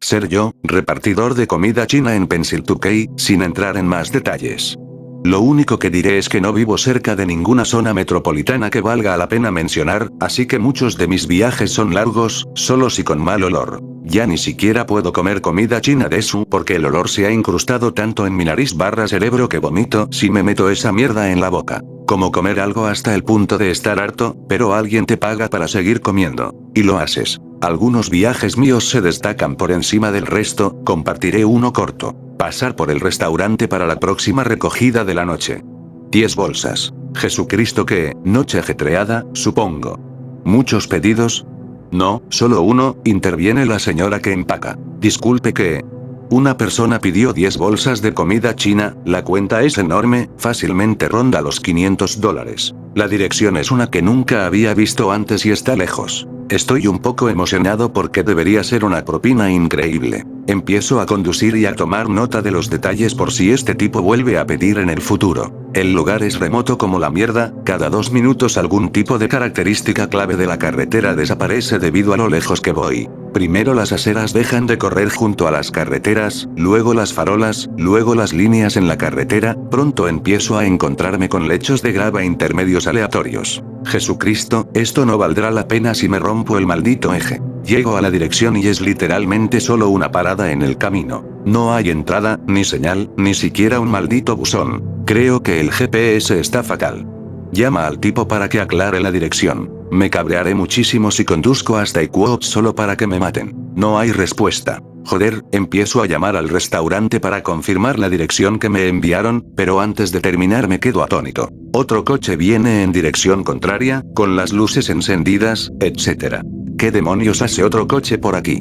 ser yo, repartidor de comida china en Pennsylvania, sin entrar en más detalles. Lo único que diré es que no vivo cerca de ninguna zona metropolitana que valga la pena mencionar, así que muchos de mis viajes son largos, solos y con mal olor. Ya ni siquiera puedo comer comida china de eso porque el olor se ha incrustado tanto en mi nariz / cerebro que vomito si me meto esa mierda en la boca. Como comer algo hasta el punto de estar harto, pero alguien te paga para seguir comiendo. Y lo haces. Algunos viajes míos se destacan por encima del resto, compartiré uno corto. Pasar por el restaurante para la próxima recogida de la noche. 10 bolsas. Jesucristo, qué noche ajetreada, supongo. ¿Muchos pedidos? No, solo uno, interviene la señora que empaca. Disculpe, ¿qué? Una persona pidió 10 bolsas de comida china, la cuenta es enorme, fácilmente ronda los $500. La dirección es una que nunca había visto antes y está lejos. Estoy un poco emocionado porque debería ser una propina increíble. Empiezo a conducir y a tomar nota de los detalles por si este tipo vuelve a pedir en el futuro. El lugar es remoto como la mierda, cada 2 minutos algún tipo de característica clave de la carretera desaparece debido a lo lejos que voy. Primero las aceras dejan de correr junto a las carreteras, luego las farolas, luego las líneas en la carretera, pronto empiezo a encontrarme con lechos de grava intermedios aleatorios. Jesucristo, esto no valdrá la pena si me rompo el maldito eje. Llego a la dirección y es literalmente solo una parada en el camino. No hay entrada, ni señal, ni siquiera un maldito buzón. Creo que el GPS está fatal. Llama al tipo para que aclare la dirección. Me cabrearé muchísimo si conduzco hasta Iquops solo para que me maten. No hay respuesta. Joder, empiezo a llamar al restaurante para confirmar la dirección que me enviaron, pero antes de terminar me quedo atónito. Otro coche viene en dirección contraria, con las luces encendidas, etc. ¿Qué demonios hace otro coche por aquí?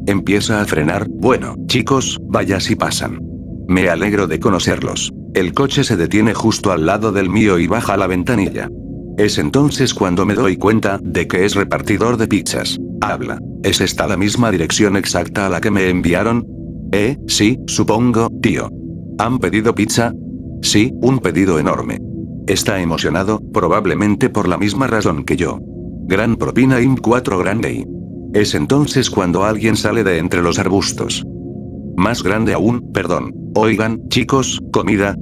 Empieza a frenar. Bueno, chicos, vaya si pasan. Me alegro de conocerlos. El coche se detiene justo al lado del mío y baja la ventanilla. Es entonces cuando me doy cuenta de que es repartidor de pizzas. Habla. ¿Es esta la misma dirección exacta a la que me enviaron? Sí, supongo, tío. ¿Han pedido pizza? Sí, un pedido enorme. Está emocionado, probablemente por la misma razón que yo. Gran propina IM4 grande. Es entonces cuando alguien sale de entre los arbustos. Más grande aún, perdón. Oigan, chicos, comida.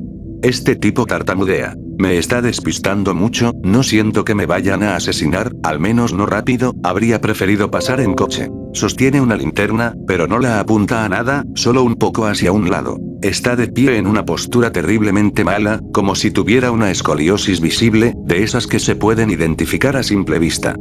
Este tipo tartamudea. Me está despistando mucho, no siento que me vayan a asesinar, al menos no rápido, habría preferido pasar en coche. Sostiene una linterna, pero no la apunta a nada, solo un poco hacia un lado. Está de pie en una postura terriblemente mala, como si tuviera una escoliosis visible, de esas que se pueden identificar a simple vista.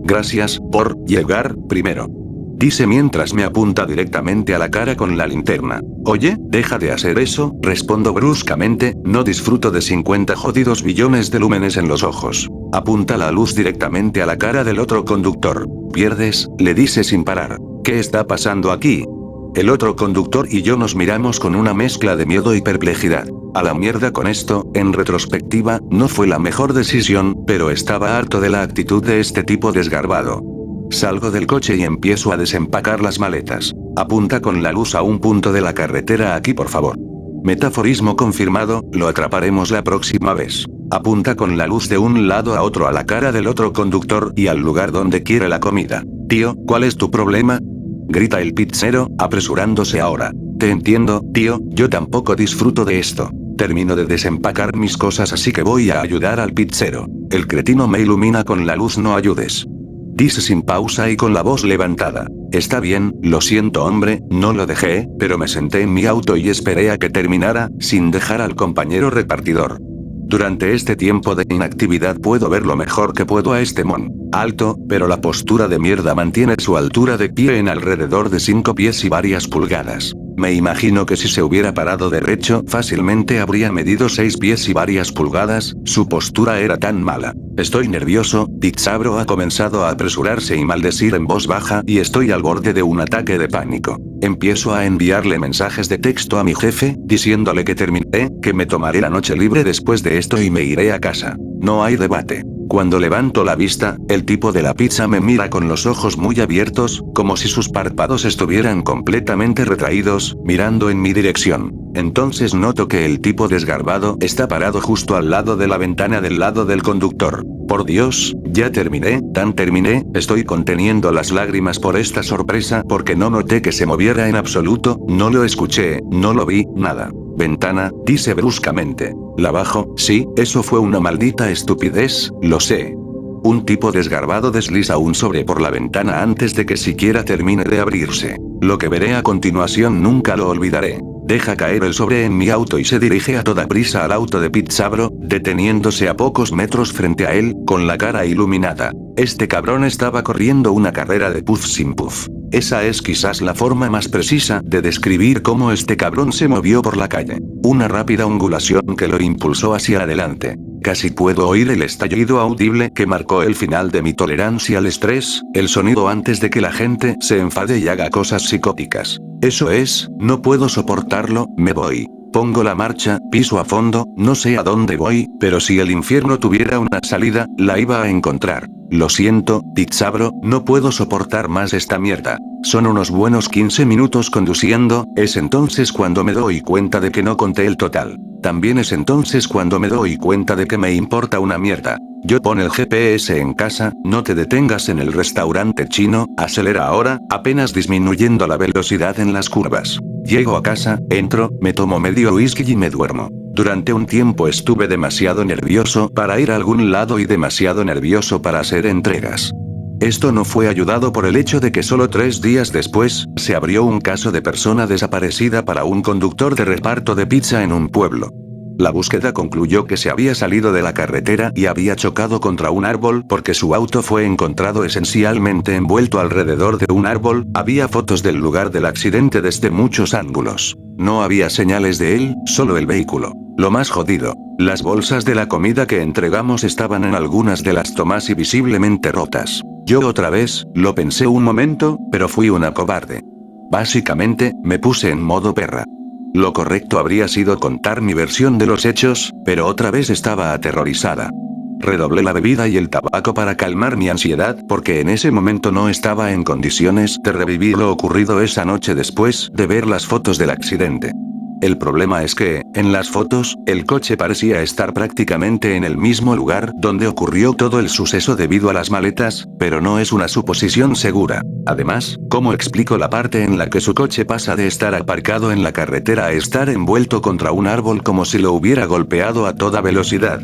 Gracias por llegar primero. Dice mientras me apunta directamente a la cara con la linterna. Oye, deja de hacer eso, respondo bruscamente, no disfruto de 50 jodidos billones de lúmenes en los ojos. Apunta la luz directamente a la cara del otro conductor. Pierdes, le dice sin parar. ¿Qué está pasando aquí? El otro conductor y yo nos miramos con una mezcla de miedo y perplejidad. A la mierda con esto, en retrospectiva, no fue la mejor decisión, pero estaba harto de la actitud de este tipo desgarbado. Salgo del coche y empiezo a desempacar las maletas. Apunta con la luz a un punto de la carretera aquí, por favor. Metaforismo confirmado, lo atraparemos la próxima vez. Apunta con la luz de un lado a otro a la cara del otro conductor y al lugar donde quiere la comida. Tío, ¿cuál es tu problema? Grita el pizzero, apresurándose ahora. Te entiendo, tío, yo tampoco disfruto de esto. Termino de desempacar mis cosas así que voy a ayudar al pizzero. El cretino me ilumina con la luz, no ayudes. Dice sin pausa y con la voz levantada. Está bien, lo siento hombre, no lo dejé, pero me senté en mi auto y esperé a que terminara, sin dejar al compañero repartidor. Durante este tiempo de inactividad puedo ver lo mejor que puedo a este mon. Alto, pero la postura de mierda mantiene su altura de pie en alrededor de 5 pies y varias pulgadas. Me imagino que si se hubiera parado derecho, fácilmente habría medido 6 pies y varias pulgadas, su postura era tan mala. Estoy nervioso, Pizzabro ha comenzado a apresurarse y maldecir en voz baja y estoy al borde de un ataque de pánico. Empiezo a enviarle mensajes de texto a mi jefe, diciéndole que terminé, que me tomaré la noche libre después de esto y me iré a casa. No hay debate. Cuando levanto la vista, el tipo de la pizza me mira con los ojos muy abiertos, como si sus párpados estuvieran completamente retraídos, mirando en mi dirección. Entonces noto que el tipo desgarbado está parado justo al lado de la ventana del lado del conductor. Por Dios, ya terminé, terminé, estoy conteniendo las lágrimas por esta sorpresa porque no noté que se moviera en absoluto, no lo escuché, no lo vi, nada. Ventana, dice bruscamente. ¿La bajo? Sí, eso fue una maldita estupidez, lo sé. Un tipo desgarbado desliza un sobre por la ventana antes de que siquiera termine de abrirse. Lo que veré a continuación nunca lo olvidaré. Deja caer el sobre en mi auto y se dirige a toda prisa al auto de Pete Sabro, deteniéndose a pocos metros frente a él, con la cara iluminada. Este cabrón estaba corriendo una carrera de puff sin puff. Esa es quizás la forma más precisa de describir cómo este cabrón se movió por la calle. Una rápida ongulación que lo impulsó hacia adelante. Casi puedo oír el estallido audible que marcó el final de mi tolerancia al estrés, el sonido antes de que la gente se enfade y haga cosas psicóticas. Eso es, no puedo soportarlo, me voy. Pongo la marcha, piso a fondo, no sé a dónde voy, pero si el infierno tuviera una salida, la iba a encontrar. Lo siento, Pete Sabro, no puedo soportar más esta mierda. Son unos buenos 15 minutos conduciendo, es entonces cuando me doy cuenta de que no conté el total. También es entonces cuando me doy cuenta de que me importa una mierda. Yo pon el GPS en casa, no te detengas en el restaurante chino, acelera ahora, apenas disminuyendo la velocidad en las curvas. Llego a casa, entro, me tomo medio whisky y me duermo. Durante un tiempo estuve demasiado nervioso para ir a algún lado y demasiado nervioso para hacer entregas. Esto no fue ayudado por el hecho de que solo 3 días después, se abrió un caso de persona desaparecida para un conductor de reparto de pizza en un pueblo. La búsqueda concluyó que se había salido de la carretera y había chocado contra un árbol porque su auto fue encontrado esencialmente envuelto alrededor de un árbol, había fotos del lugar del accidente desde muchos ángulos. No había señales de él, solo el vehículo. Lo más jodido, las bolsas de la comida que entregamos estaban en algunas de las tomas y visiblemente rotas. Yo otra vez, lo pensé un momento, pero fui una cobarde. Básicamente, me puse en modo perra. Lo correcto habría sido contar mi versión de los hechos, pero otra vez estaba aterrorizada. Redoblé la bebida y el tabaco para calmar mi ansiedad porque en ese momento no estaba en condiciones de revivir lo ocurrido esa noche después de ver las fotos del accidente. El problema es que, en las fotos, el coche parecía estar prácticamente en el mismo lugar donde ocurrió todo el suceso debido a las maletas, pero no es una suposición segura. Además, ¿cómo explico la parte en la que su coche pasa de estar aparcado en la carretera a estar envuelto contra un árbol como si lo hubiera golpeado a toda velocidad?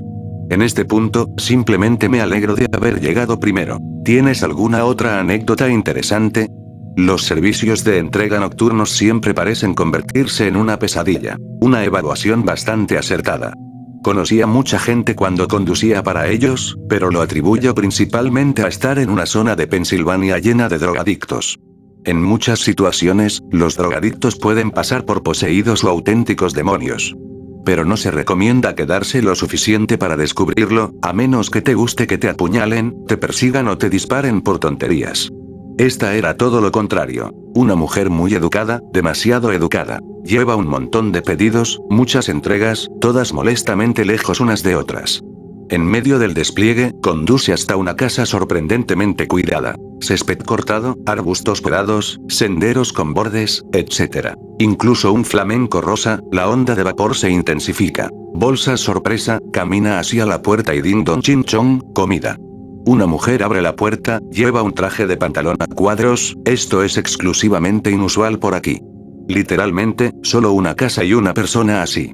En este punto, simplemente me alegro de haber llegado primero. ¿Tienes alguna otra anécdota interesante? Los servicios de entrega nocturnos siempre parecen convertirse en una pesadilla. Una evaluación bastante acertada. Conocí a mucha gente cuando conducía para ellos, pero lo atribuyo principalmente a estar en una zona de Pensilvania llena de drogadictos. En muchas situaciones, los drogadictos pueden pasar por poseídos o auténticos demonios. Pero no se recomienda quedarse lo suficiente para descubrirlo, a menos que te guste que te apuñalen, te persigan o te disparen por tonterías. Esta era todo lo contrario. Una mujer muy educada, demasiado educada. Lleva un montón de pedidos, muchas entregas, todas molestamente lejos unas de otras. En medio del despliegue, conduce hasta una casa sorprendentemente cuidada. Césped cortado, arbustos podados, senderos con bordes, etc. Incluso un flamenco rosa, la onda de vapor se intensifica. Bolsa sorpresa, camina hacia la puerta y ding dong chin chong, comida. Una mujer abre la puerta, lleva un traje de pantalón a cuadros, esto es exclusivamente inusual por aquí. Literalmente, solo una casa y una persona así.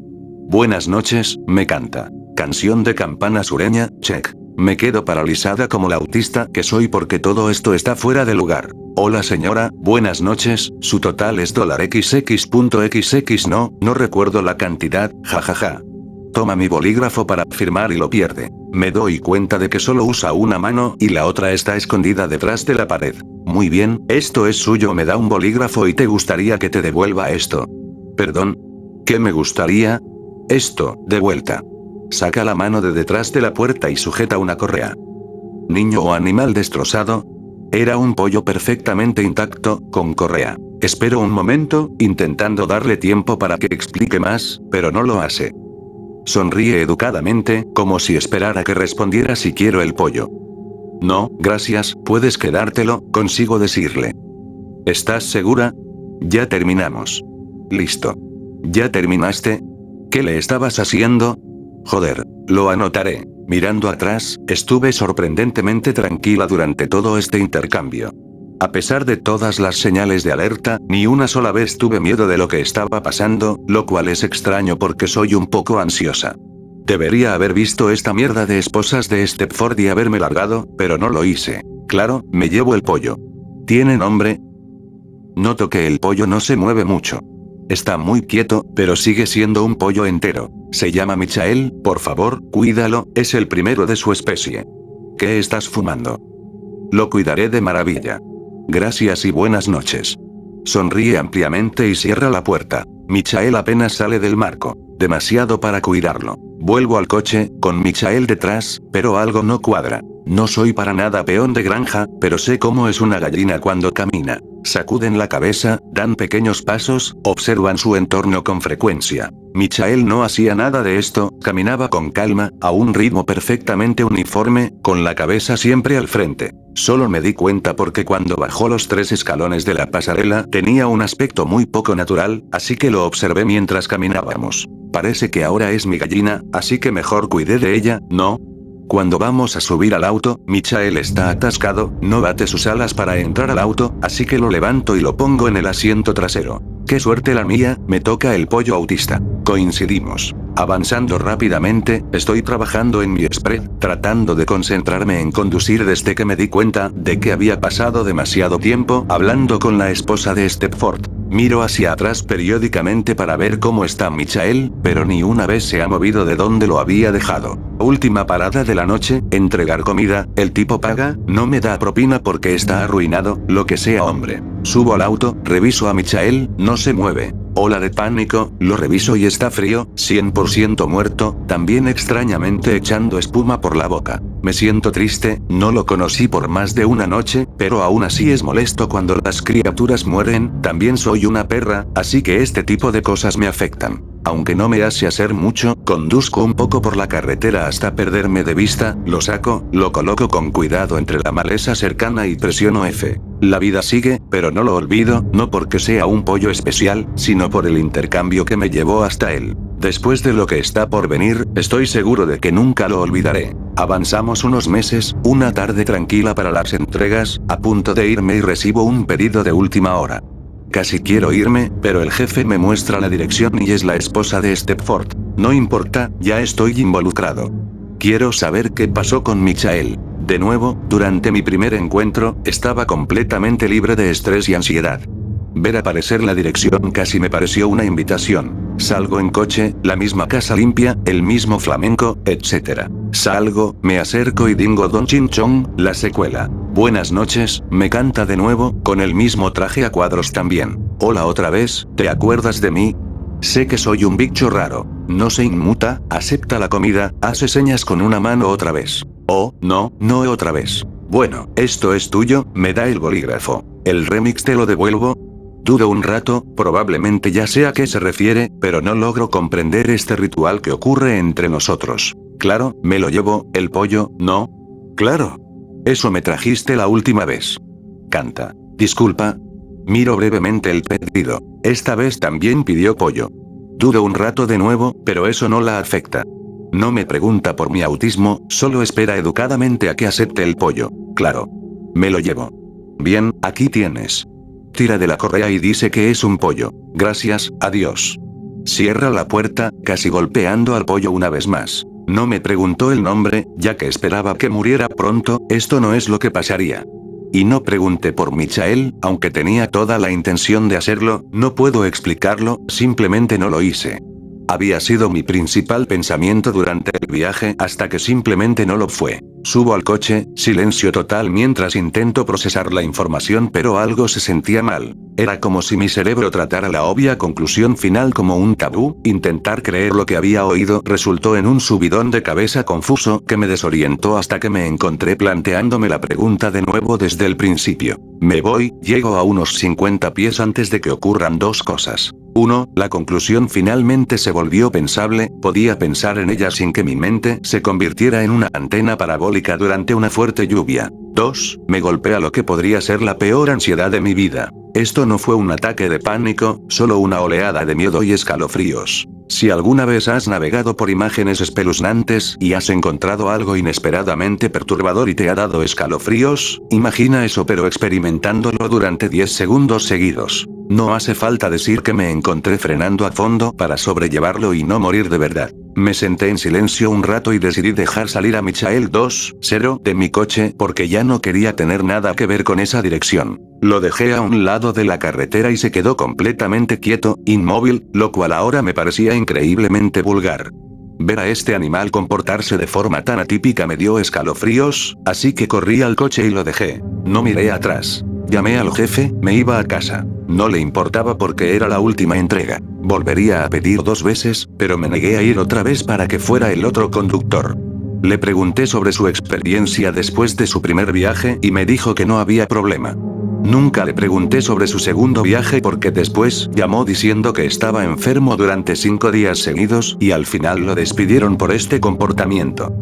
Buenas noches, me canta. Canción de campana sureña, check. Me quedo paralizada como la autista que soy porque todo esto está fuera de lugar. Hola señora, buenas noches, su total es $XX.XX no recuerdo la cantidad, jajaja. Toma mi bolígrafo para firmar y lo pierde. Me doy cuenta de que solo usa una mano y la otra está escondida detrás de la pared. Muy bien, esto es suyo, me da un bolígrafo y te gustaría que te devuelva esto. Perdón. ¿Qué me gustaría? Esto, de vuelta. Saca la mano de detrás de la puerta y sujeta una correa. ¿Niño o animal destrozado? Era un pollo perfectamente intacto, con correa. Espero un momento, intentando darle tiempo para que explique más, pero no lo hace. Sonríe educadamente, como si esperara que respondiera si quiero el pollo. No, gracias, puedes quedártelo, consigo decirle. ¿Estás segura? Ya terminamos. Listo. ¿Ya terminaste? ¿Qué le estabas haciendo? Joder, lo anotaré. Mirando atrás, estuve sorprendentemente tranquila durante todo este intercambio. A pesar de todas las señales de alerta, ni una sola vez tuve miedo de lo que estaba pasando, lo cual es extraño porque soy un poco ansiosa. Debería haber visto esta mierda de esposas de Stepford y haberme largado, pero no lo hice. Claro, me llevo el pollo. ¿Tiene nombre? Noto que el pollo no se mueve mucho. Está muy quieto, pero sigue siendo un pollo entero. Se llama Michael, por favor, cuídalo, es el primero de su especie. ¿Qué estás fumando? Lo cuidaré de maravilla. Gracias y buenas noches. Sonríe ampliamente y cierra la puerta. Michael apenas sale del marco. Demasiado para cuidarlo. Vuelvo al coche, con Michael detrás, pero algo no cuadra. No soy para nada peón de granja, pero sé cómo es una gallina cuando camina. Sacuden la cabeza, dan pequeños pasos, observan su entorno con frecuencia. Michael no hacía nada de esto, caminaba con calma, a un ritmo perfectamente uniforme, con la cabeza siempre al frente. Solo me di cuenta porque cuando bajó los 3 escalones de la pasarela tenía un aspecto muy poco natural, así que lo observé mientras caminábamos. Parece que ahora es mi gallina, así que mejor cuidé de ella, ¿no? Cuando vamos a subir al auto, Michael está atascado, no bate sus alas para entrar al auto, así que lo levanto y lo pongo en el asiento trasero. ¡Qué suerte la mía! Me toca el pollo autista. Coincidimos. Avanzando rápidamente, estoy trabajando en mi spread, tratando de concentrarme en conducir desde que me di cuenta de que había pasado demasiado tiempo hablando con la esposa de Stepford. Miro hacia atrás periódicamente para ver cómo está Michael, pero ni una vez se ha movido de donde lo había dejado. Última parada de la noche, entregar comida, el tipo paga, no me da propina porque está arruinado, lo que sea hombre. Subo al auto, reviso a Michael, no se mueve. Ola de pánico, lo reviso y está frío, 100% muerto, también extrañamente echando espuma por la boca. Me siento triste, no lo conocí por más de una noche, pero aún así es molesto cuando las criaturas mueren, también soy una perra, así que este tipo de cosas me afectan. Aunque no me hace hacer mucho, conduzco un poco por la carretera hasta perderme de vista, lo saco, lo coloco con cuidado entre la maleza cercana y presiono F. La vida sigue, pero no lo olvido, no porque sea un pollo especial, sino por el intercambio que me llevó hasta él. Después de lo que está por venir, estoy seguro de que nunca lo olvidaré. Avanzamos unos meses, una tarde tranquila para las entregas, a punto de irme y recibo un pedido de última hora. Casi quiero irme, pero el jefe me muestra la dirección y es la esposa de Stepford. No importa, ya estoy involucrado. Quiero saber qué pasó con Michael. De nuevo, durante mi primer encuentro, estaba completamente libre de estrés y ansiedad. Ver aparecer la dirección casi me pareció una invitación. Salgo en coche, la misma casa limpia, el mismo flamenco, etc. Salgo, me acerco y dingo Don Chin Chong, la secuela. Buenas noches, me canta de nuevo, con el mismo traje a cuadros también. Hola otra vez, ¿te acuerdas de mí? Sé que soy un bicho raro. No se inmuta, acepta la comida, hace señas con una mano otra vez. Oh, no, no otra vez. Bueno, esto es tuyo, me da el bolígrafo. El remix te lo devuelvo. Dudo un rato, probablemente ya sé a qué se refiere, pero no logro comprender este ritual que ocurre entre nosotros. Claro, me lo llevo, el pollo, ¿no? Claro. Eso me trajiste la última vez. Canta. Disculpa. Miro brevemente el pedido. Esta vez también pidió pollo. Dudo un rato de nuevo, pero eso no la afecta. No me pregunta por mi autismo, solo espera educadamente a que acepte el pollo. Claro. Me lo llevo. Bien, aquí tienes. Tira de la correa y dice que es un pollo. Gracias, adiós. Cierra la puerta, casi golpeando al pollo una vez más. No me preguntó el nombre, ya que esperaba que muriera pronto, esto no es lo que pasaría. Y no pregunté por Michael, aunque tenía toda la intención de hacerlo, no puedo explicarlo, simplemente no lo hice. Había sido mi principal pensamiento durante el viaje hasta que simplemente no lo fue. Subo al coche, silencio total mientras intento procesar la información, pero algo se sentía mal. Era como si mi cerebro tratara la obvia conclusión final como un tabú. Intentar creer lo que había oído resultó en un subidón de cabeza confuso que me desorientó hasta que me encontré planteándome la pregunta de nuevo desde el principio. Me voy, llego a unos 50 pies antes de que ocurran dos cosas. 1. La conclusión finalmente se volvió pensable, podía pensar en ella sin que mi mente se convirtiera en una antena parabólica durante una fuerte lluvia. 2. Me golpea lo que podría ser la peor ansiedad de mi vida. Esto no fue un ataque de pánico, solo una oleada de miedo y escalofríos. Si alguna vez has navegado por imágenes espeluznantes y has encontrado algo inesperadamente perturbador y te ha dado escalofríos, imagina eso pero experimentándolo durante 10 segundos seguidos. No hace falta decir que me encontré frenando a fondo para sobrellevarlo y no morir de verdad. Me senté en silencio un rato y decidí dejar salir a Michael 2.0 de mi coche porque ya no quería tener nada que ver con esa dirección. Lo dejé a un lado de la carretera y se quedó completamente quieto, inmóvil, lo cual ahora me parecía increíblemente vulgar. Ver a este animal comportarse de forma tan atípica me dio escalofríos, así que corrí al coche y lo dejé. No miré atrás. Llamé al jefe, me iba a casa. No le importaba porque era la última entrega. Volvería a pedir 2 veces, pero me negué a ir otra vez para que fuera el otro conductor. Le pregunté sobre su experiencia después de su primer viaje y me dijo que no había problema. Nunca le pregunté sobre su segundo viaje porque después llamó diciendo que estaba enfermo durante 5 días seguidos y al final lo despidieron por este comportamiento.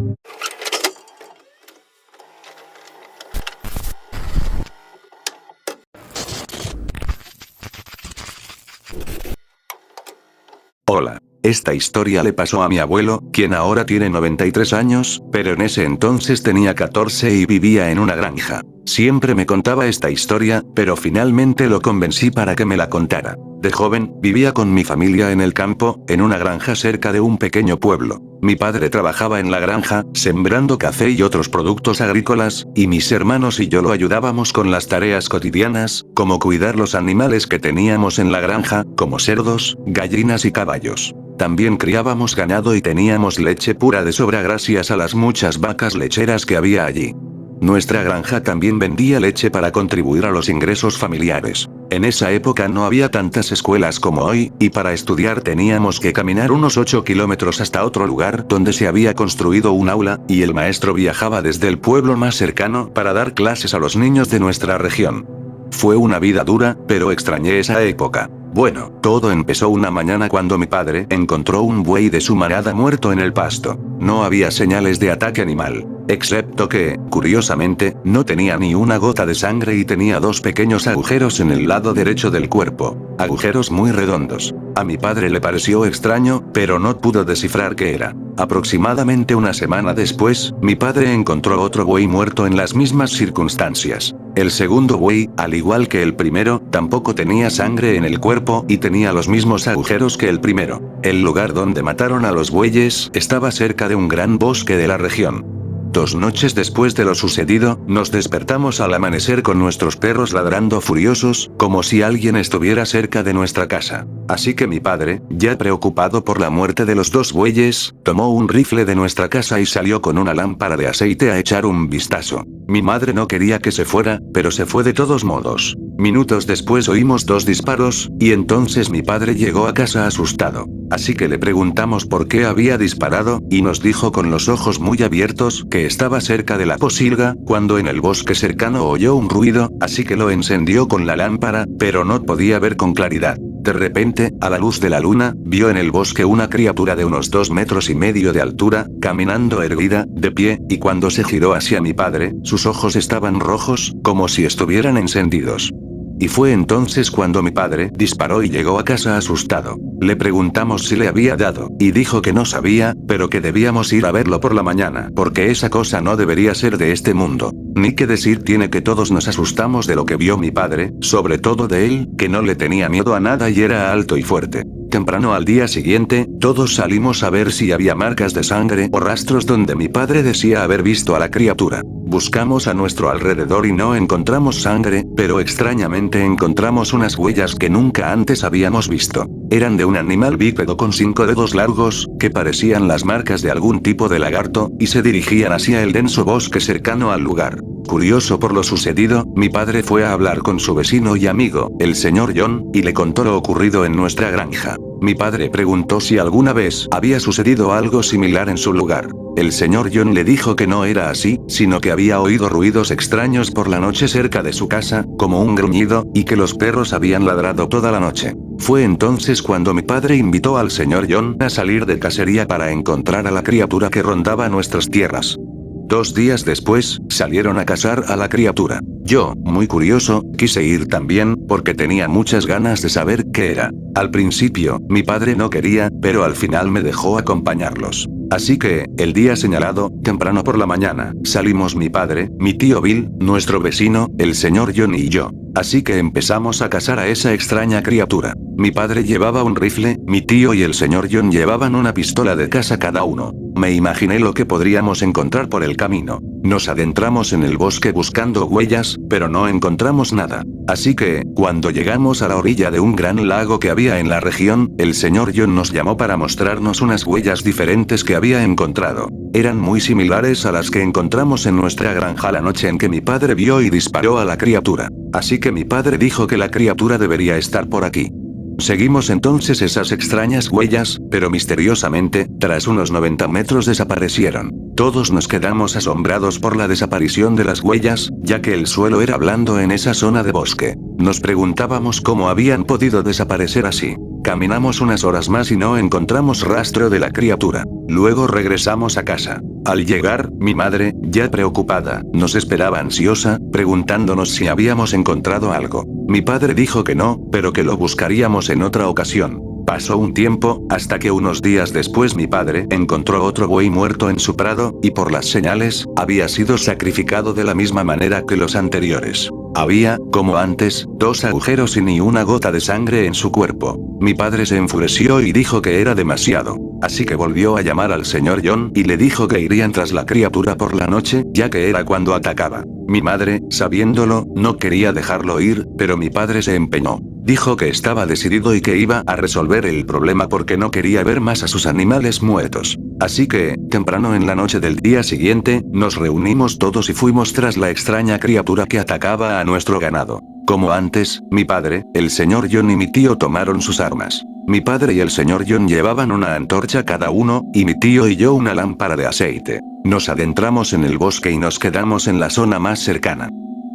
Hola. Esta historia le pasó a mi abuelo, quien ahora tiene 93 años, pero en ese entonces tenía 14 y vivía en una granja. Siempre me contaba esta historia, pero finalmente lo convencí para que me la contara. De joven, vivía con mi familia en el campo, en una granja cerca de un pequeño pueblo. Mi padre trabajaba en la granja, sembrando café y otros productos agrícolas, y mis hermanos y yo lo ayudábamos con las tareas cotidianas, como cuidar los animales que teníamos en la granja, como cerdos, gallinas y caballos. También criábamos ganado y teníamos leche pura de sobra gracias a las muchas vacas lecheras que había allí. Nuestra granja también vendía leche para contribuir a los ingresos familiares. En esa época no había tantas escuelas como hoy, y para estudiar teníamos que caminar unos 8 kilómetros hasta otro lugar donde se había construido un aula, y el maestro viajaba desde el pueblo más cercano para dar clases a los niños de nuestra región. Fue una vida dura, pero extrañé esa época. Bueno, todo empezó una mañana cuando mi padre encontró un buey de su manada muerto en el pasto. No había señales de ataque animal, excepto que, curiosamente, no tenía ni una gota de sangre y tenía 2 pequeños agujeros en el lado derecho del cuerpo, agujeros muy redondos. A mi padre le pareció extraño, pero no pudo descifrar qué era. Aproximadamente una semana después, mi padre encontró otro buey muerto en las mismas circunstancias. El segundo buey, al igual que el primero, tampoco tenía sangre en el cuerpo y tenía los mismos agujeros que el primero. El lugar donde mataron a los bueyes estaba cerca de un gran bosque de la región. 2 noches después de lo sucedido, nos despertamos al amanecer con nuestros perros ladrando furiosos, como si alguien estuviera cerca de nuestra casa. Así que mi padre, ya preocupado por la muerte de los 2 bueyes, tomó un rifle de nuestra casa y salió con una lámpara de aceite a echar un vistazo. Mi madre no quería que se fuera, pero se fue de todos modos. Minutos después oímos 2 disparos, y entonces mi padre llegó a casa asustado. Así que le preguntamos por qué había disparado, y nos dijo con los ojos muy abiertos que estaba cerca de la posilga, cuando en el bosque cercano oyó un ruido, así que lo encendió con la lámpara, pero no podía ver con claridad. De repente, a la luz de la luna, vio en el bosque una criatura de unos 2,5 metros de altura, caminando erguida, de pie, y cuando se giró hacia mi padre, sus ojos estaban rojos, como si estuvieran encendidos. Y fue entonces cuando mi padre disparó y llegó a casa asustado. Le preguntamos si le había dado, y dijo que no sabía, pero que debíamos ir a verlo por la mañana, porque esa cosa no debería ser de este mundo. Ni que decir tiene que todos nos asustamos de lo que vio mi padre, sobre todo de él, que no le tenía miedo a nada y era alto y fuerte. Temprano al día siguiente, todos salimos a ver si había marcas de sangre o rastros donde mi padre decía haber visto a la criatura. Buscamos a nuestro alrededor y no encontramos sangre, pero extrañamente encontramos unas huellas que nunca antes habíamos visto. Eran de un animal bípedo con 5 dedos largos, que parecían las marcas de algún tipo de lagarto, y se dirigían hacia el denso bosque cercano al lugar. Curioso por lo sucedido, mi padre fue a hablar con su vecino y amigo, el señor John, y le contó lo ocurrido en nuestra granja. Mi padre preguntó si alguna vez había sucedido algo similar en su lugar. El señor John le dijo que no era así, sino que había oído ruidos extraños por la noche cerca de su casa, como un gruñido, y que los perros habían ladrado toda la noche. Fue entonces cuando mi padre invitó al señor John a salir de cacería para encontrar a la criatura que rondaba nuestras tierras. 2 días después, salieron a cazar a la criatura. Yo, muy curioso, quise ir también, porque tenía muchas ganas de saber qué era. Al principio, mi padre no quería, pero al final me dejó acompañarlos. Así que, el día señalado, temprano por la mañana, salimos mi padre, mi tío Bill, nuestro vecino, el señor John y yo. Así que empezamos a cazar a esa extraña criatura. Mi padre llevaba un rifle, mi tío y el señor John llevaban una pistola de caza cada uno. Me imaginé lo que podríamos encontrar por el camino. Nos adentramos en el bosque buscando huellas, pero no encontramos nada. Así que, cuando llegamos a la orilla de un gran lago que había en la región, el señor John nos llamó para mostrarnos unas huellas diferentes que había encontrado. Eran muy similares a las que encontramos en nuestra granja la noche en que mi padre vio y disparó a la criatura. Así que mi padre dijo que la criatura debería estar por aquí. Seguimos entonces esas extrañas huellas, pero misteriosamente, tras unos 90 metros desaparecieron. Todos nos quedamos asombrados por la desaparición de las huellas, ya que el suelo era blando en esa zona de bosque. Nos preguntábamos cómo habían podido desaparecer así. Caminamos unas horas más y no encontramos rastro de la criatura. Luego regresamos a casa. Al llegar, mi madre, ya preocupada, nos esperaba ansiosa, preguntándonos si habíamos encontrado algo. Mi padre dijo que no, pero que lo buscaríamos en otra ocasión. Pasó un tiempo, hasta que unos días después mi padre encontró otro buey muerto en su prado, y por las señales, había sido sacrificado de la misma manera que los anteriores. Había, como antes, 2 agujeros y ni una gota de sangre en su cuerpo. Mi padre se enfureció y dijo que era demasiado. Así que volvió a llamar al señor John y le dijo que irían tras la criatura por la noche, ya que era cuando atacaba. Mi madre, sabiéndolo, no quería dejarlo ir, pero mi padre se empeñó. Dijo que estaba decidido y que iba a resolver el problema porque no quería ver más a sus animales muertos. Así que, temprano en la noche del día siguiente, nos reunimos todos y fuimos tras la extraña criatura que atacaba a nuestro ganado. Como antes, mi padre, el señor John y mi tío tomaron sus armas. Mi padre y el señor John llevaban una antorcha cada uno, y mi tío y yo una lámpara de aceite. Nos adentramos en el bosque y nos quedamos en la zona más cercana.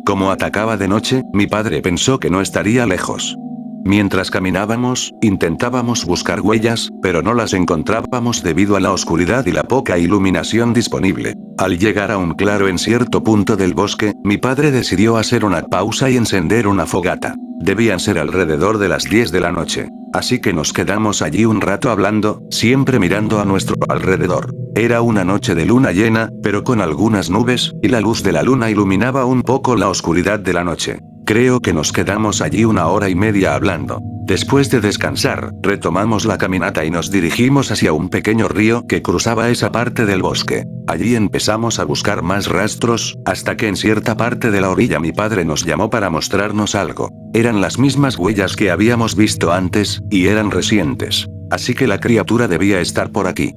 Como atacaba de noche, mi padre pensó que no estaría lejos. Mientras caminábamos, intentábamos buscar huellas, pero no las encontrábamos debido a la oscuridad y la poca iluminación disponible. Al llegar a un claro en cierto punto del bosque, mi padre decidió hacer una pausa y encender una fogata. Debían ser alrededor de las 10 de la noche. Así que nos quedamos allí un rato hablando, siempre mirando a nuestro alrededor. Era una noche de luna llena, pero con algunas nubes, y la luz de la luna iluminaba un poco la oscuridad de la noche. Creo que nos quedamos allí 1 hora y media hablando. Después de descansar, retomamos la caminata y nos dirigimos hacia un pequeño río que cruzaba esa parte del bosque. Allí empezamos a buscar más rastros, hasta que en cierta parte de la orilla mi padre nos llamó para mostrarnos algo. Eran las mismas huellas que habíamos visto antes, y eran recientes. Así que la criatura debía estar por aquí.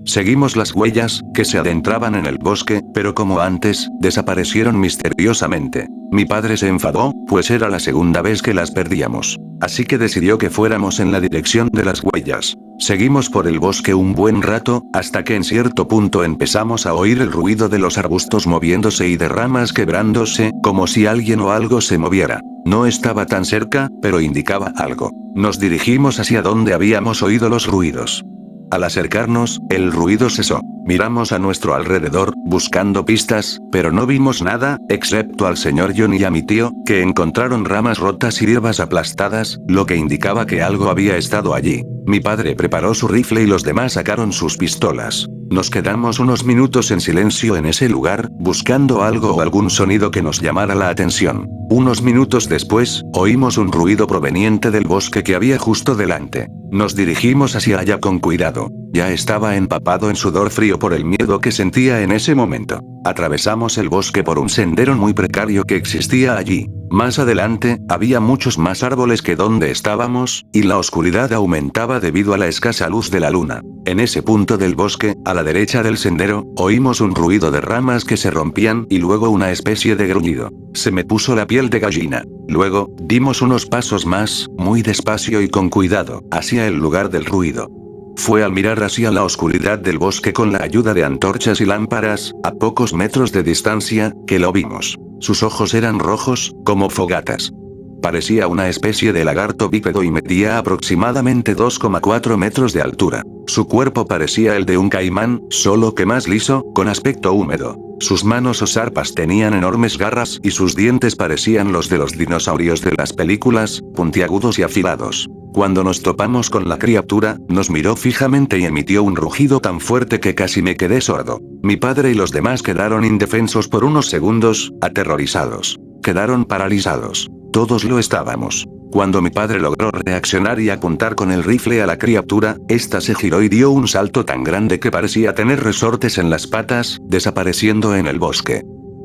Seguimos las huellas, que se adentraban en el bosque, pero como antes, desaparecieron misteriosamente. Mi padre se enfadó, pues era la segunda vez que las perdíamos. Así que decidió que fuéramos en la dirección de las huellas. Seguimos por el bosque un buen rato, hasta que en cierto punto empezamos a oír el ruido de los arbustos moviéndose y de ramas quebrándose, como si alguien o algo se moviera. No estaba tan cerca, pero indicaba algo. Nos dirigimos hacia donde habíamos oído los ruidos. Al acercarnos, el ruido cesó. Miramos a nuestro alrededor, buscando pistas, pero no vimos nada, excepto al señor John y a mi tío, que encontraron ramas rotas y hierbas aplastadas, lo que indicaba que algo había estado allí. Mi padre preparó su rifle y los demás sacaron sus pistolas. Nos quedamos unos minutos en silencio en ese lugar, buscando algo o algún sonido que nos llamara la atención. Unos minutos después, oímos un ruido proveniente del bosque que había justo delante. Nos dirigimos hacia allá con cuidado. Ya estaba empapado en sudor frío por el miedo que sentía en ese momento. Atravesamos el bosque por un sendero muy precario que existía allí. Más adelante, había muchos más árboles que donde estábamos, y la oscuridad aumentaba debido a la escasa luz de la luna. En ese punto del bosque, a la derecha del sendero, oímos un ruido de ramas que se rompían y luego una especie de gruñido. Se me puso la piel de gallina. Luego, dimos unos pasos más, muy despacio y con cuidado, hacia el lugar del ruido. Fue al mirar hacia la oscuridad del bosque con la ayuda de antorchas y lámparas, a pocos metros de distancia, que lo vimos. Sus ojos eran rojos, como fogatas. Parecía una especie de lagarto bípedo y medía aproximadamente 2,4 metros de altura. Su cuerpo parecía el de un caimán, solo que más liso, con aspecto húmedo. Sus manos o zarpas tenían enormes garras y sus dientes parecían los de los dinosaurios de las películas, puntiagudos y afilados. Cuando nos topamos con la criatura, nos miró fijamente y emitió un rugido tan fuerte que casi me quedé sordo. Mi padre y los demás quedaron indefensos por unos segundos, aterrorizados. Quedaron paralizados. Todos lo estábamos. Cuando mi padre logró reaccionar y apuntar con el rifle a la criatura, esta se giró y dio un salto tan grande que parecía tener resortes en las patas, desapareciendo en el bosque.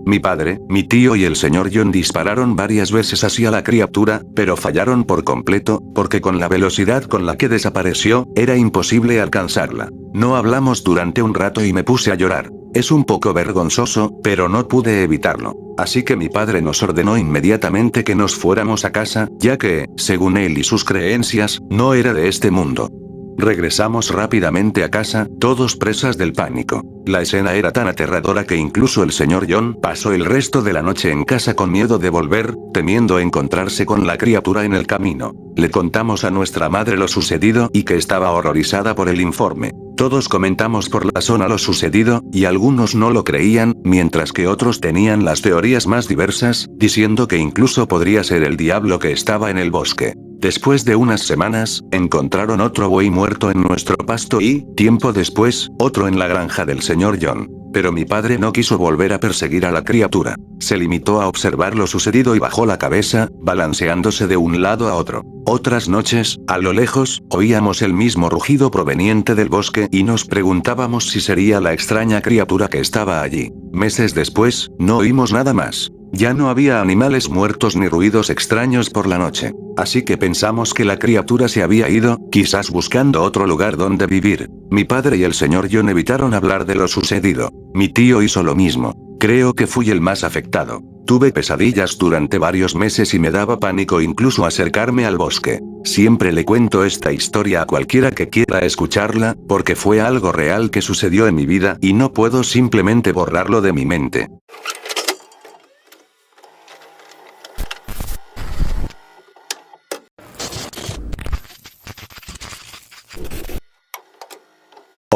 Mi padre, mi tío y el señor John dispararon varias veces hacia la criatura, pero fallaron por completo, porque con la velocidad con la que desapareció, era imposible alcanzarla. No hablamos durante un rato y me puse a llorar. Es un poco vergonzoso, pero no pude evitarlo. Así que mi padre nos ordenó inmediatamente que nos fuéramos a casa, ya que, según él y sus creencias, no era de este mundo. Regresamos rápidamente a casa, todos presas del pánico. La escena era tan aterradora que incluso el señor John pasó el resto de la noche en casa con miedo de volver, temiendo encontrarse con la criatura en el camino. Le contamos a nuestra madre lo sucedido y que estaba horrorizada por el informe. Todos comentamos por la zona lo sucedido, y algunos no lo creían, mientras que otros tenían las teorías más diversas, diciendo que incluso podría ser el diablo que estaba en el bosque. Después de unas semanas, encontraron otro buey muerto en nuestro pasto y, tiempo después, otro en la granja del señor John. Pero mi padre no quiso volver a perseguir a la criatura. Se limitó a observar lo sucedido y bajó la cabeza, balanceándose de un lado a otro. Otras noches, a lo lejos, oíamos el mismo rugido proveniente del bosque y nos preguntábamos si sería la extraña criatura que estaba allí. Meses después, no oímos nada más. Ya no había animales muertos ni ruidos extraños por la noche. Así que pensamos que la criatura se había ido, quizás buscando otro lugar donde vivir. Mi padre y el señor John evitaron hablar de lo sucedido. Mi tío hizo lo mismo. Creo que fui el más afectado. Tuve pesadillas durante varios meses y me daba pánico incluso acercarme al bosque. Siempre le cuento esta historia a cualquiera que quiera escucharla, porque fue algo real que sucedió en mi vida y no puedo simplemente borrarlo de mi mente.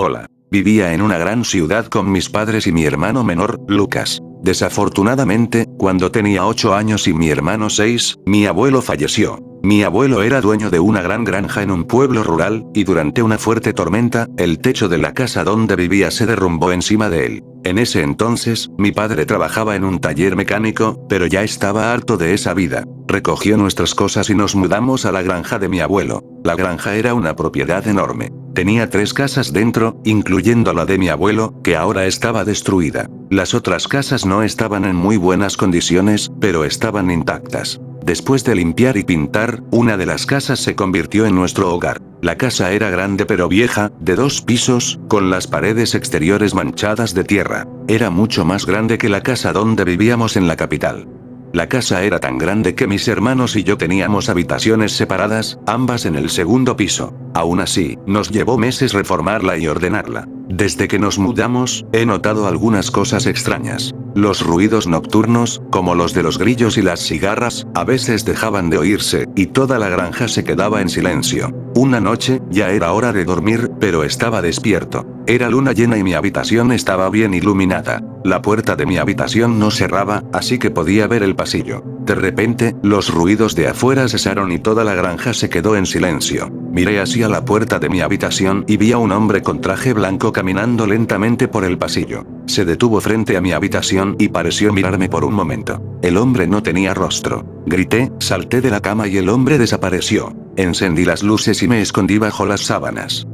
Hola. Vivía en una gran ciudad con mis padres y mi hermano menor, Lucas. Desafortunadamente, cuando tenía 8 años y mi hermano 6, mi abuelo falleció. Mi abuelo era dueño de una gran granja en un pueblo rural, y durante una fuerte tormenta, el techo de la casa donde vivía se derrumbó encima de él. En ese entonces, mi padre trabajaba en un taller mecánico, pero ya estaba harto de esa vida. Recogió nuestras cosas y nos mudamos a la granja de mi abuelo. La granja era una propiedad enorme. Tenía 3 casas dentro, incluyendo la de mi abuelo, que ahora estaba destruida. Las otras casas no estaban en muy buenas condiciones, pero estaban intactas. Después de limpiar y pintar, una de las casas se convirtió en nuestro hogar. La casa era grande pero vieja, de 2 pisos, con las paredes exteriores manchadas de tierra. Era mucho más grande que la casa donde vivíamos en la capital. La casa era tan grande que mis hermanos y yo teníamos habitaciones separadas, ambas en el segundo piso. Aún así, nos llevó meses reformarla y ordenarla. Desde que nos mudamos, he notado algunas cosas extrañas. Los ruidos nocturnos, como los de los grillos y las cigarras, a veces dejaban de oírse, y toda la granja se quedaba en silencio. Una noche, ya era hora de dormir, pero estaba despierto. Era luna llena y mi habitación estaba bien iluminada. La puerta de mi habitación no cerraba, así que podía ver el pasillo. De repente, los ruidos de afuera cesaron y toda la granja se quedó en silencio. Miré hacia la puerta de mi habitación y vi a un hombre con traje blanco caminando lentamente por el pasillo. Se detuvo frente a mi habitación y pareció mirarme por un momento. El hombre no tenía rostro. Grité, salté de la cama y el hombre desapareció. Encendí las luces y me escondí bajo las sábanas.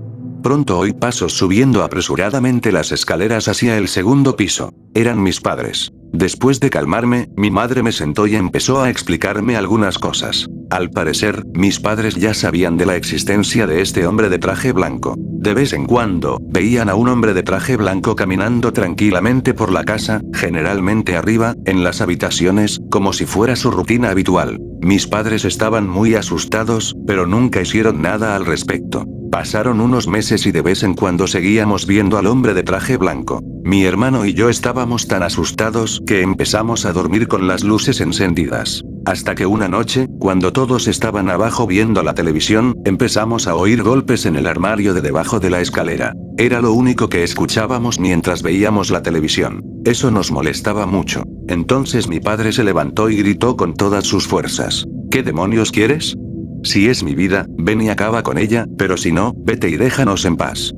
Pronto oí pasos subiendo apresuradamente las escaleras hacia el segundo piso. Eran mis padres. Después de calmarme, mi madre me sentó y empezó a explicarme algunas cosas. Al parecer, mis padres ya sabían de la existencia de este hombre de traje blanco. De vez en cuando, veían a un hombre de traje blanco caminando tranquilamente por la casa, generalmente arriba, en las habitaciones, como si fuera su rutina habitual. Mis padres estaban muy asustados, pero nunca hicieron nada al respecto. Pasaron unos meses y de vez en cuando seguíamos viendo al hombre de traje blanco. Mi hermano y yo estábamos tan asustados que empezamos a dormir con las luces encendidas. Hasta que una noche, cuando todos estaban abajo viendo la televisión, empezamos a oír golpes en el armario de debajo de la escalera. Era lo único que escuchábamos mientras veíamos la televisión. Eso nos molestaba mucho. Entonces mi padre se levantó y gritó con todas sus fuerzas. ¿Qué demonios quieres? Si es mi vida, ven y acaba con ella, pero si no, vete y déjanos en paz.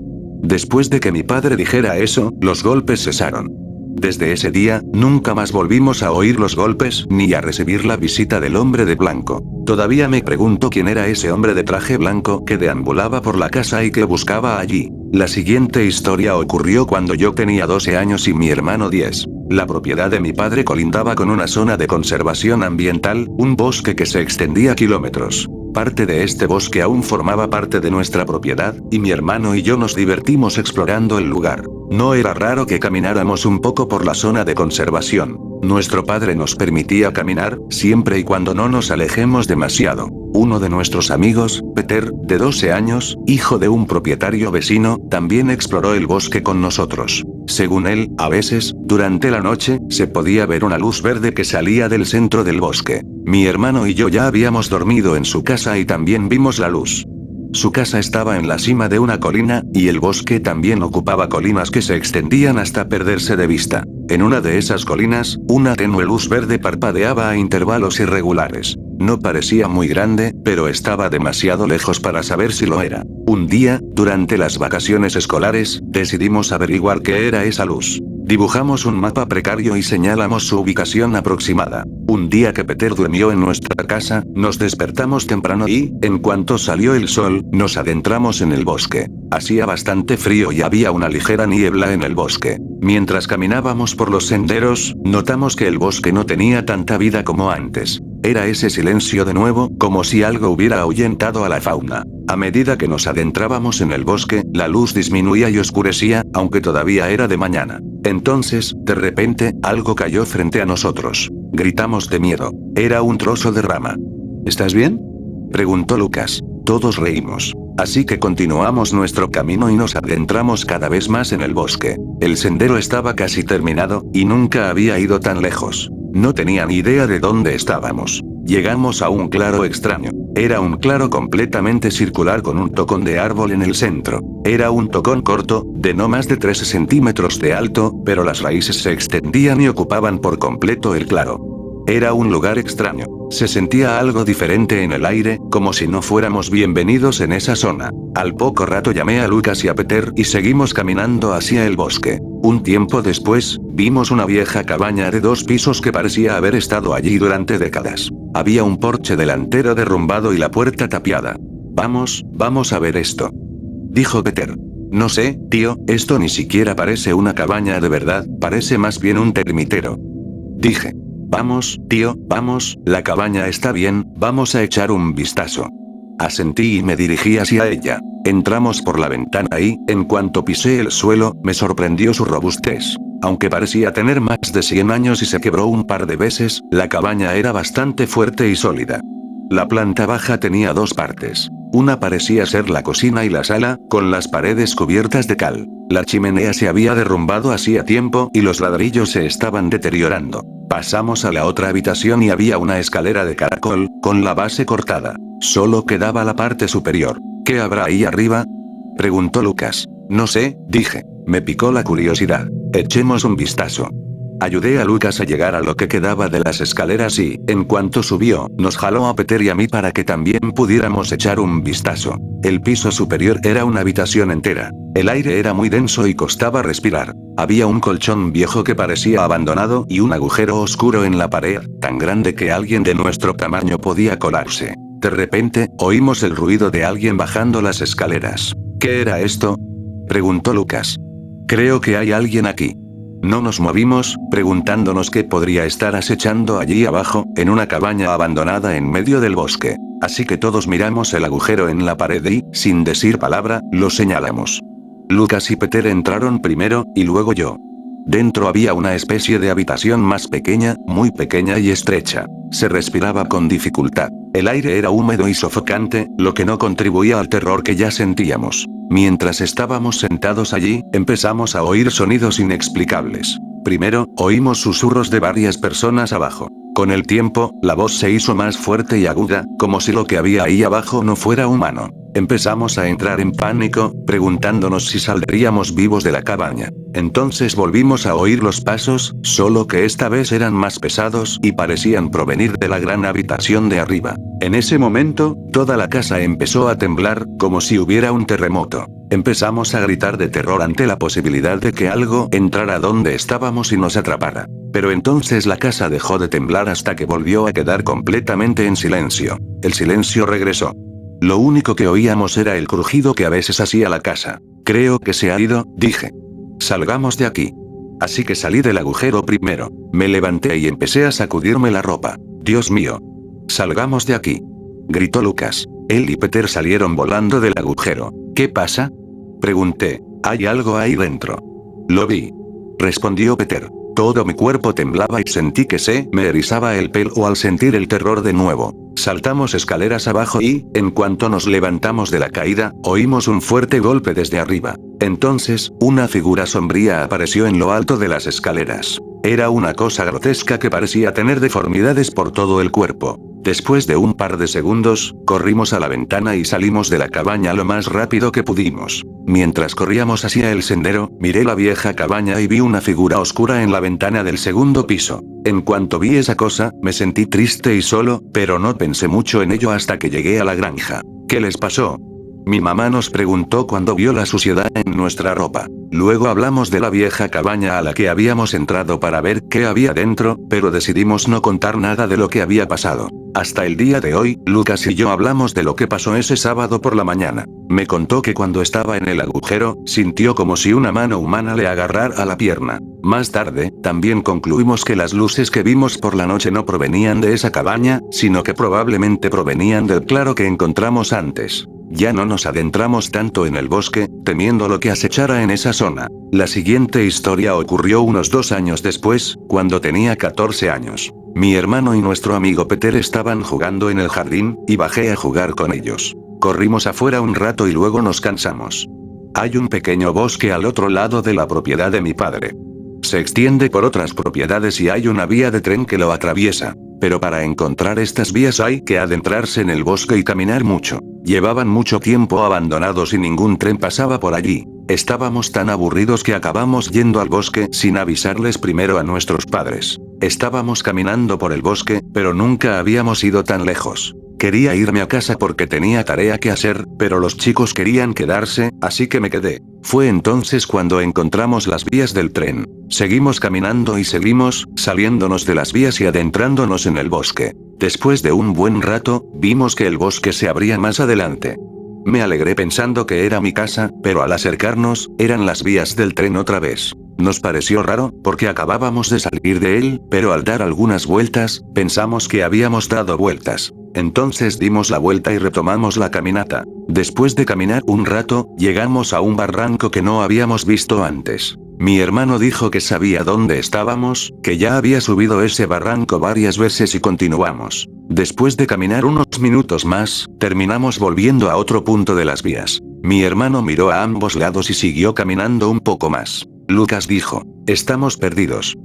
Después de que mi padre dijera eso, los golpes cesaron. Desde ese día, nunca más volvimos a oír los golpes, ni a recibir la visita del hombre de blanco. Todavía me pregunto quién era ese hombre de traje blanco que deambulaba por la casa y que buscaba allí. La siguiente historia ocurrió cuando yo tenía 12 años y mi hermano 10. La propiedad de mi padre colindaba con una zona de conservación ambiental, un bosque que se extendía kilómetros. Parte de este bosque aún formaba parte de nuestra propiedad, y mi hermano y yo nos divertimos explorando el lugar. No era raro que camináramos un poco por la zona de conservación. Nuestro padre nos permitía caminar, siempre y cuando no nos alejemos demasiado. Uno de nuestros amigos, Peter, de 12 años, hijo de un propietario vecino, también exploró el bosque con nosotros. Según él, a veces, durante la noche, se podía ver una luz verde que salía del centro del bosque. Mi hermano y yo ya habíamos dormido en su casa y también vimos la luz. Su casa estaba en la cima de una colina, y el bosque también ocupaba colinas que se extendían hasta perderse de vista. En una de esas colinas, una tenue luz verde parpadeaba a intervalos irregulares. No parecía muy grande, pero estaba demasiado lejos para saber si lo era. Un día, durante las vacaciones escolares, decidimos averiguar qué era esa luz. Dibujamos un mapa precario y señalamos su ubicación aproximada. Un día que Peter durmió en nuestra casa, nos despertamos temprano y, en cuanto salió el sol, nos adentramos en el bosque. Hacía bastante frío y había una ligera niebla en el bosque. Mientras caminábamos por los senderos, notamos que el bosque no tenía tanta vida como antes. Era ese silencio de nuevo, como si algo hubiera ahuyentado a la fauna. A medida que nos adentrábamos en el bosque, la luz disminuía y oscurecía, aunque todavía era de mañana. Entonces, de repente, algo cayó frente a nosotros. Gritamos de miedo. Era un trozo de rama. ¿Estás bien?, preguntó Lucas. Todos reímos. Así que continuamos nuestro camino y nos adentramos cada vez más en el bosque. El sendero estaba casi terminado, y nunca había ido tan lejos. No tenía ni idea de dónde estábamos. Llegamos a un claro extraño. Era un claro completamente circular con un tocón de árbol en el centro. Era un tocón corto, de no más de 13 centímetros de alto, pero las raíces se extendían y ocupaban por completo el claro. Era un lugar extraño. Se sentía algo diferente en el aire, como si no fuéramos bienvenidos en esa zona. Al poco rato llamé a Lucas y a Peter y seguimos caminando hacia el bosque. Un tiempo después, vimos una vieja cabaña de 2 pisos que parecía haber estado allí durante décadas. Había un porche delantero derrumbado y la puerta tapiada. Vamos a ver esto, dijo Peter. No sé, tío, esto ni siquiera parece una cabaña de verdad, parece más bien un termitero. Dije. Vamos, tío, vamos, la cabaña está bien, vamos a echar un vistazo. Asentí y me dirigí hacia ella. Entramos por la ventana y, en cuanto pisé el suelo, me sorprendió su robustez. Aunque parecía tener más de 100 años y se quebró un par de veces, la cabaña era bastante fuerte y sólida. La planta baja tenía 2 partes. Una parecía ser la cocina y la sala, con las paredes cubiertas de cal. La chimenea se había derrumbado hacía tiempo y los ladrillos se estaban deteriorando. Pasamos a la otra habitación y había una escalera de caracol, con la base cortada. Solo quedaba la parte superior. ¿Qué habrá ahí arriba?, preguntó Lucas. No sé, dije. Me picó la curiosidad. Echemos un vistazo. Ayudé a Lucas a llegar a lo que quedaba de las escaleras y, en cuanto subió, nos jaló a Peter y a mí para que también pudiéramos echar un vistazo. El piso superior era una habitación entera. El aire era muy denso y costaba respirar. Había un colchón viejo que parecía abandonado y un agujero oscuro en la pared, tan grande que alguien de nuestro tamaño podía colarse. De repente, oímos el ruido de alguien bajando las escaleras. ¿Qué era esto?, preguntó Lucas. Creo que hay alguien aquí. No nos movimos, preguntándonos qué podría estar acechando allí abajo, en una cabaña abandonada en medio del bosque. Así que todos miramos el agujero en la pared y, sin decir palabra, lo señalamos. Lucas y Peter entraron primero, y luego yo. Dentro había una especie de habitación más pequeña, muy pequeña y estrecha. Se respiraba con dificultad. El aire era húmedo y sofocante, lo que no contribuía al terror que ya sentíamos. Mientras estábamos sentados allí, empezamos a oír sonidos inexplicables. Primero, oímos susurros de varias personas abajo. Con el tiempo, la voz se hizo más fuerte y aguda, como si lo que había ahí abajo no fuera humano. Empezamos a entrar en pánico, preguntándonos si saldríamos vivos de la cabaña. Entonces volvimos a oír los pasos, solo que esta vez eran más pesados y parecían provenir de la gran habitación de arriba. En ese momento, toda la casa empezó a temblar, como si hubiera un terremoto. Empezamos a gritar de terror ante la posibilidad de que algo entrara donde estábamos y nos atrapara. Pero entonces la casa dejó de temblar hasta que volvió a quedar completamente en silencio. El silencio regresó. Lo único que oíamos era el crujido que a veces hacía la casa. Creo que se ha ido, dije. Salgamos de aquí. Así que salí del agujero primero. Me levanté y empecé a sacudirme la ropa. Dios mío. Salgamos de aquí. Gritó Lucas. Él y Peter salieron volando del agujero. ¿Qué pasa? Pregunté. Hay algo ahí dentro. Lo vi. Respondió Peter. Todo mi cuerpo temblaba y sentí que se me erizaba el pelo al sentir el terror de nuevo. Saltamos escaleras abajo y, en cuanto nos levantamos de la caída, oímos un fuerte golpe desde arriba. Entonces, una figura sombría apareció en lo alto de las escaleras. Era una cosa grotesca que parecía tener deformidades por todo el cuerpo. Después de un par de segundos, corrimos a la ventana y salimos de la cabaña lo más rápido que pudimos. Mientras corríamos hacia el sendero, miré la vieja cabaña y vi una figura oscura en la ventana del segundo piso. En cuanto vi esa cosa, me sentí triste y solo, pero no pensé mucho en ello hasta que llegué a la granja. ¿Qué les pasó? Mi mamá nos preguntó cuando vio la suciedad en nuestra ropa. Luego hablamos de la vieja cabaña a la que habíamos entrado para ver qué había dentro, pero decidimos no contar nada de lo que había pasado. Hasta el día de hoy, Lucas y yo hablamos de lo que pasó ese sábado por la mañana. Me contó que cuando estaba en el agujero, sintió como si una mano humana le agarrara a la pierna. Más tarde, también concluimos que las luces que vimos por la noche no provenían de esa cabaña, sino que probablemente provenían del claro que encontramos antes. Ya no nos adentramos tanto en el bosque, temiendo lo que acechara en esa zona. La siguiente historia ocurrió unos 2 años después, cuando tenía 14 años. Mi hermano y nuestro amigo Peter estaban jugando en el jardín, y bajé a jugar con ellos. Corrimos afuera un rato y luego nos cansamos. Hay un pequeño bosque al otro lado de la propiedad de mi padre. Se extiende por otras propiedades y hay una vía de tren que lo atraviesa. Pero para encontrar estas vías hay que adentrarse en el bosque y caminar mucho. Llevaban mucho tiempo abandonados y ningún tren pasaba por allí. Estábamos tan aburridos que acabamos yendo al bosque sin avisarles primero a nuestros padres. Estábamos caminando por el bosque, pero nunca habíamos ido tan lejos. Quería irme a casa porque tenía tarea que hacer, pero los chicos querían quedarse, así que me quedé. Fue entonces cuando encontramos las vías del tren. Seguimos caminando y seguimos, saliéndonos de las vías y adentrándonos en el bosque. Después de un buen rato, vimos que el bosque se abría más adelante. Me alegré pensando que era mi casa, pero al acercarnos, eran las vías del tren otra vez. Nos pareció raro, porque acabábamos de salir de él, pero al dar algunas vueltas, pensamos que habíamos dado vueltas. Entonces dimos la vuelta y retomamos la caminata. Después de caminar un rato, llegamos a un barranco que no habíamos visto antes. Mi hermano dijo que sabía dónde estábamos, que ya había subido ese barranco varias veces y continuamos. Después de caminar unos minutos más, terminamos volviendo a otro punto de las vías. Mi hermano miró a ambos lados y siguió caminando un poco más. Lucas dijo, estamos perdidos.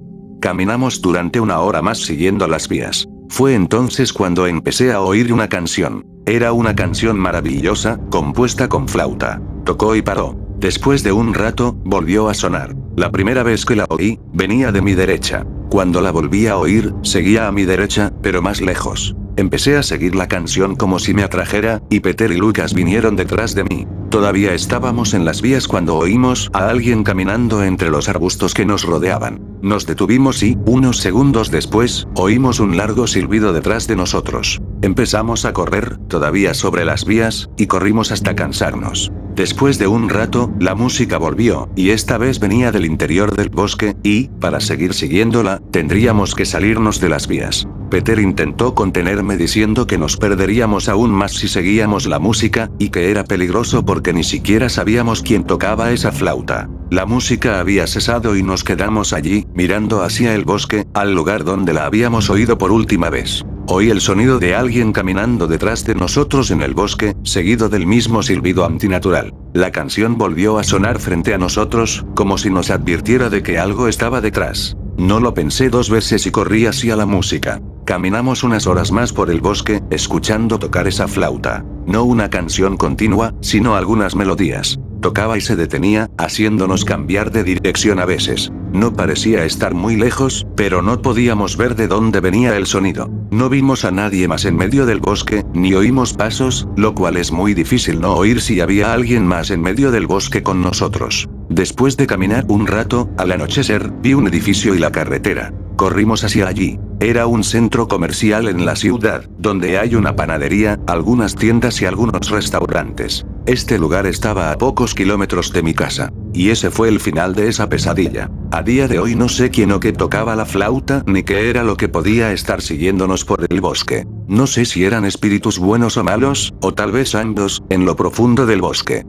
Caminamos durante 1 hora más siguiendo las vías. Fue entonces cuando empecé a oír una canción. Era una canción maravillosa, compuesta con flauta. Tocó y paró. Después de un rato, volvió a sonar. La primera vez que la oí, venía de mi derecha. Cuando la volví a oír, seguía a mi derecha, pero más lejos. Empecé a seguir la canción como si me atrajera, y Peter y Lucas vinieron detrás de mí. Todavía estábamos en las vías cuando oímos a alguien caminando entre los arbustos que nos rodeaban. Nos detuvimos y, unos segundos después, oímos un largo silbido detrás de nosotros. Empezamos a correr, todavía sobre las vías, y corrimos hasta cansarnos. Después de un rato, la música volvió, y esta vez venía del interior del bosque, y, para seguir siguiéndola, tendríamos que salirnos de las vías. Peter intentó contenerme diciendo que nos perderíamos aún más si seguíamos la música, y que era peligroso porque ni siquiera sabíamos quién tocaba esa flauta. La música había cesado y nos quedamos allí, mirando hacia el bosque, al lugar donde la habíamos oído por última vez. Oí el sonido de alguien caminando detrás de nosotros en el bosque, seguido del mismo silbido antinatural. La canción volvió a sonar frente a nosotros, como si nos advirtiera de que algo estaba detrás. No lo pensé dos veces y corrí hacia la música. Caminamos unas horas más por el bosque, escuchando tocar esa flauta. No una canción continua, sino algunas melodías. Tocaba y se detenía, haciéndonos cambiar de dirección a veces. No parecía estar muy lejos, pero no podíamos ver de dónde venía el sonido. No vimos a nadie más en medio del bosque, ni oímos pasos, lo cual es muy difícil no oír si había alguien más en medio del bosque con nosotros. Después de caminar un rato, al anochecer, vi un edificio y la carretera. Corrimos hacia allí. Era un centro comercial en la ciudad, donde hay una panadería, algunas tiendas y algunos restaurantes. Este lugar estaba a pocos kilómetros de mi casa. Y ese fue el final de esa pesadilla. A día de hoy no sé quién o qué tocaba la flauta, ni qué era lo que podía estar siguiéndonos por el bosque. No sé si eran espíritus buenos o malos, o tal vez ambos, en lo profundo del bosque.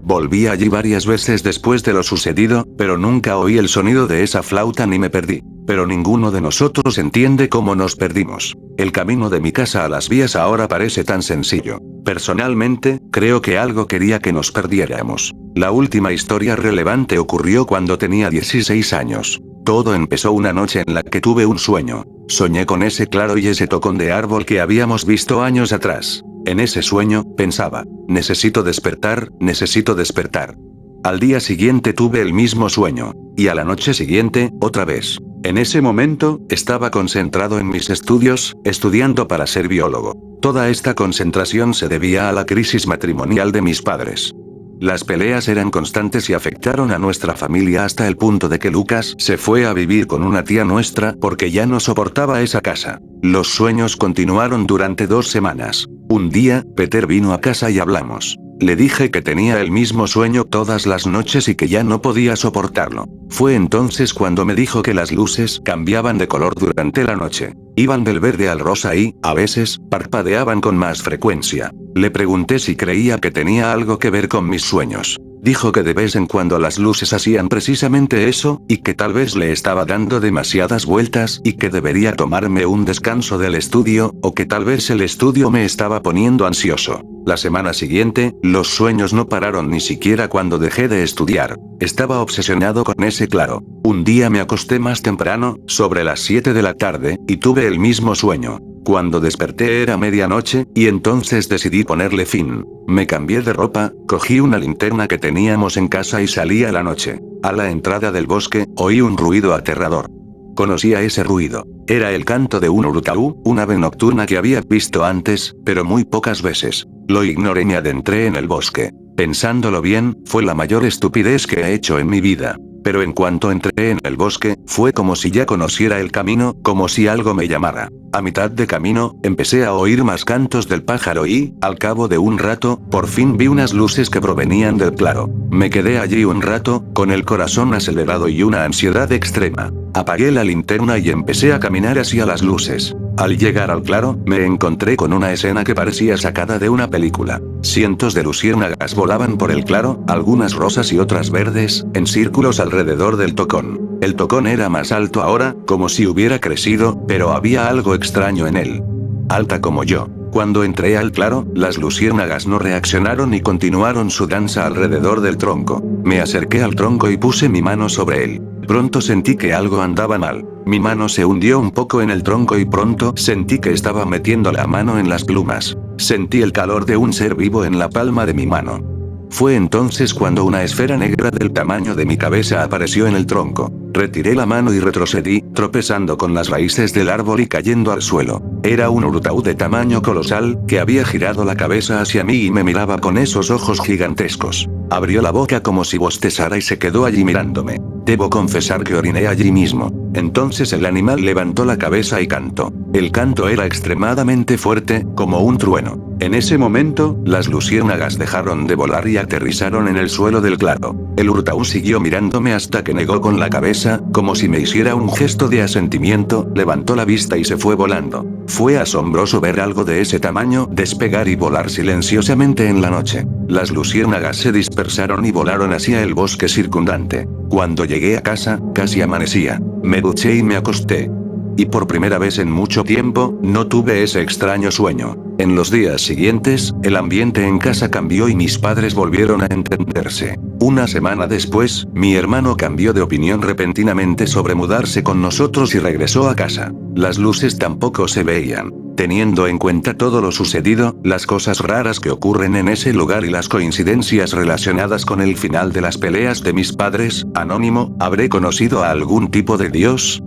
Volví allí varias veces después de lo sucedido, pero nunca oí el sonido de esa flauta ni me perdí. Pero ninguno de nosotros entiende cómo nos perdimos. El camino de mi casa a las vías ahora parece tan sencillo. Personalmente, creo que algo quería que nos perdiéramos. La última historia relevante ocurrió cuando tenía 16 años. Todo empezó una noche en la que tuve un sueño. Soñé con ese claro y ese tocón de árbol que habíamos visto años atrás. En ese sueño, pensaba, necesito despertar, necesito despertar. Al día siguiente tuve el mismo sueño. Y a la noche siguiente, otra vez. En ese momento, estaba concentrado en mis estudios, estudiando para ser biólogo. Toda esta concentración se debía a la crisis matrimonial de mis padres. Las peleas eran constantes y afectaron a nuestra familia hasta el punto de que Lucas se fue a vivir con una tía nuestra porque ya no soportaba esa casa. Los sueños continuaron durante 2 semanas. Un día, Peter vino a casa y hablamos. Le dije que tenía el mismo sueño todas las noches y que ya no podía soportarlo. Fue entonces cuando me dijo que las luces cambiaban de color durante la noche. Iban del verde al rosa y, a veces, parpadeaban con más frecuencia. Le pregunté si creía que tenía algo que ver con mis sueños. Dijo que de vez en cuando las luces hacían precisamente eso, y que tal vez le estaba dando demasiadas vueltas y que debería tomarme un descanso del estudio, o que tal vez el estudio me estaba poniendo ansioso. La semana siguiente, los sueños no pararon ni siquiera cuando dejé de estudiar. Estaba obsesionado con ese claro. Un día me acosté más temprano, sobre las 7 de la tarde, y tuve el mismo sueño. Cuando desperté era medianoche, y entonces decidí ponerle fin. Me cambié de ropa, cogí una linterna que teníamos en casa y salí a la noche. A la entrada del bosque, oí un ruido aterrador. Conocía ese ruido. Era el canto de un urutaú, un ave nocturna que había visto antes, pero muy pocas veces. Lo ignoré y me adentré en el bosque. Pensándolo bien, fue la mayor estupidez que he hecho en mi vida. Pero en cuanto entré en el bosque, fue como si ya conociera el camino, como si algo me llamara. A mitad de camino, empecé a oír más cantos del pájaro y, al cabo de un rato, por fin vi unas luces que provenían del claro. Me quedé allí un rato, con el corazón acelerado y una ansiedad extrema. Apagué la linterna y empecé a caminar hacia las luces. Al llegar al claro, me encontré con una escena que parecía sacada de una película. Cientos de luciérnagas volaban por el claro, algunas rosas y otras verdes, en círculos alrededor del tocón. El tocón era más alto ahora, como si hubiera crecido, pero había algo extraño en él. Alta como yo. Cuando entré al claro, las luciérnagas no reaccionaron y continuaron su danza alrededor del tronco. Me acerqué al tronco y puse mi mano sobre él. Pronto sentí que algo andaba mal. Mi mano se hundió un poco en el tronco y pronto sentí que estaba metiendo la mano en las plumas. Sentí el calor de un ser vivo en la palma de mi mano. Fue entonces cuando una esfera negra del tamaño de mi cabeza apareció en el tronco. Retiré la mano y retrocedí, tropezando con las raíces del árbol y cayendo al suelo. Era un urutaú de tamaño colosal, que había girado la cabeza hacia mí y me miraba con esos ojos gigantescos. Abrió la boca como si bostezara y se quedó allí mirándome. Debo confesar que oriné allí mismo. Entonces el animal levantó la cabeza y cantó. El canto era extremadamente fuerte, como un trueno. En ese momento, las luciérnagas dejaron de volar y aterrizaron en el suelo del claro. El urutaú siguió mirándome hasta que negó con la cabeza, como si me hiciera un gesto de asentimiento, levantó la vista y se fue volando. Fue asombroso ver algo de ese tamaño despegar y volar silenciosamente en la noche. Las luciérnagas se dispersaron y volaron hacia el bosque circundante. Cuando llegué a casa, casi amanecía. Me duché y me acosté. Y por primera vez en mucho tiempo, no tuve ese extraño sueño. En los días siguientes, el ambiente en casa cambió y mis padres volvieron a entenderse. Una semana después, mi hermano cambió de opinión repentinamente sobre mudarse con nosotros y regresó a casa. Las luces tampoco se veían. Teniendo en cuenta todo lo sucedido, las cosas raras que ocurren en ese lugar y las coincidencias relacionadas con el final de las peleas de mis padres, anónimo, ¿habré conocido a algún tipo de Dios?